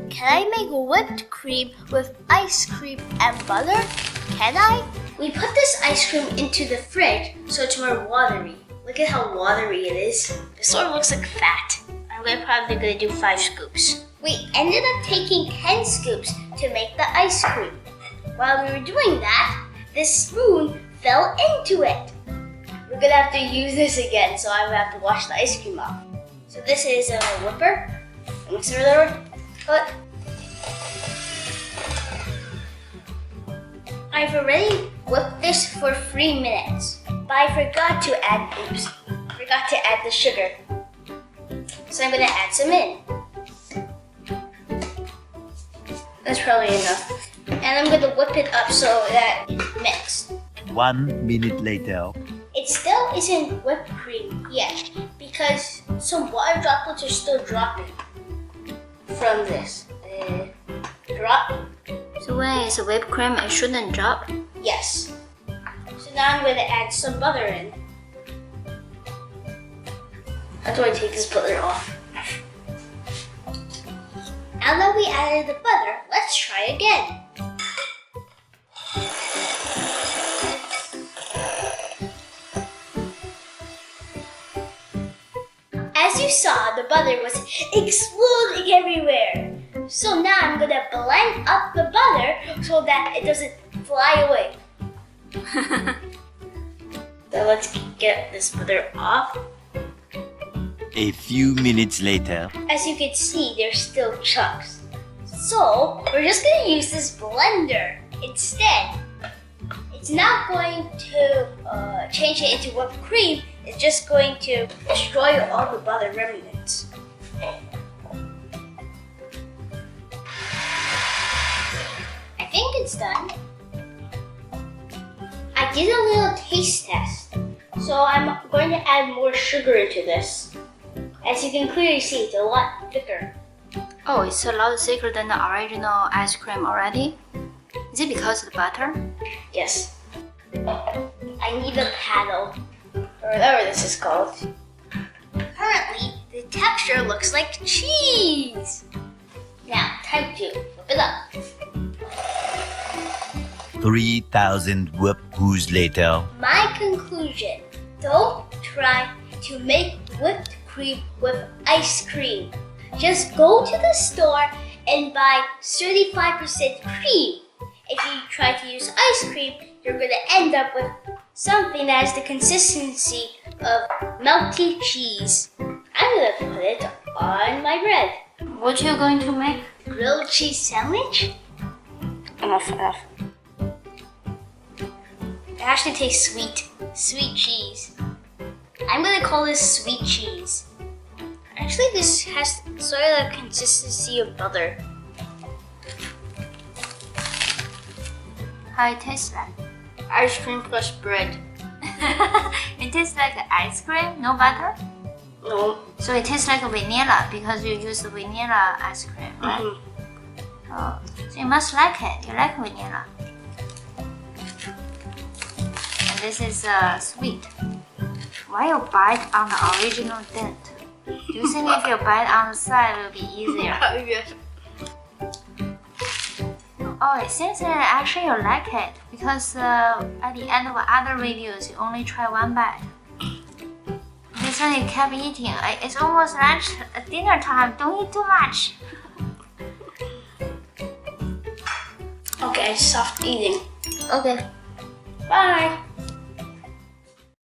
Can I make whipped cream with ice cream and butter? Can I? We put this ice cream into the fridge so it's more watery. Look at how watery it is. It sort of looks like fat. I'm probably gonna do 5 scoops. We ended up taking 10 scoops to make the ice cream. While we were doing that, this spoon fell into it. We're gonna have to use this again, so I'm gonna have to wash the ice cream off. So this is a whipper. A mixer there. But I've already whipped this for 3 minutes. But I forgot to add the sugar. So I'm gonna add some in. That's probably enough. And I'm gonna whip it up so that it's mixed. 1 minute later. It still isn't whipped cream yet because some water droplets are still dropping from this. Drop. So when it's whipped cream, it shouldn't drop? Yes. So now I'm gonna add some butter in. How do I take this butter off? Now that we added the butter, let's try again. As you saw, the butter was exploding everywhere. So now I'm gonna blend up the butter so that it doesn't fly away. So let's get this butter off. A few minutes later. As you can see, there's still chunks. So we're just gonna use this blender instead. It's not going to change it into whipped cream. It's just going to destroy all the butter remnants. I think it's done. I did a little taste test, so I'm going to add more sugar into this. As you can clearly see, it's a lot thicker. Oh, it's a lot thicker than the original ice cream already? Is it because of the butter? Yes. I need a paddle, or whatever this is called. Currently, the texture looks like cheese. Now, time to whip it up. 3,000 whoop-hoos later. My conclusion, don't try to make whipped cream with ice cream. Just go to the store and buy 35% cream. If you try to use ice cream, you're going to end up with something that has the consistency of melty cheese. I'm going to put it on my bread. What are you going to make? Grilled cheese sandwich? Enough. It actually tastes sweet. Sweet cheese. I'm going to call this sweet cheese. Actually, this has sort of the consistency of butter. How it tastes like? Ice cream plus bread. It tastes like ice cream, no butter? No. So it tastes like vanilla because you use the vanilla ice cream, right? Mm-hmm. Oh, so you must like it. You like vanilla. And this is sweet. Why you bite on the original dent? Do you think if you bite on the side it will be easier? Yes. Oh, it seems that actually you like it because at the end of other videos you only try one bite. This one you kept eating. It's almost lunch, dinner time. Don't eat too much. Okay, I stopped eating. Okay. Bye.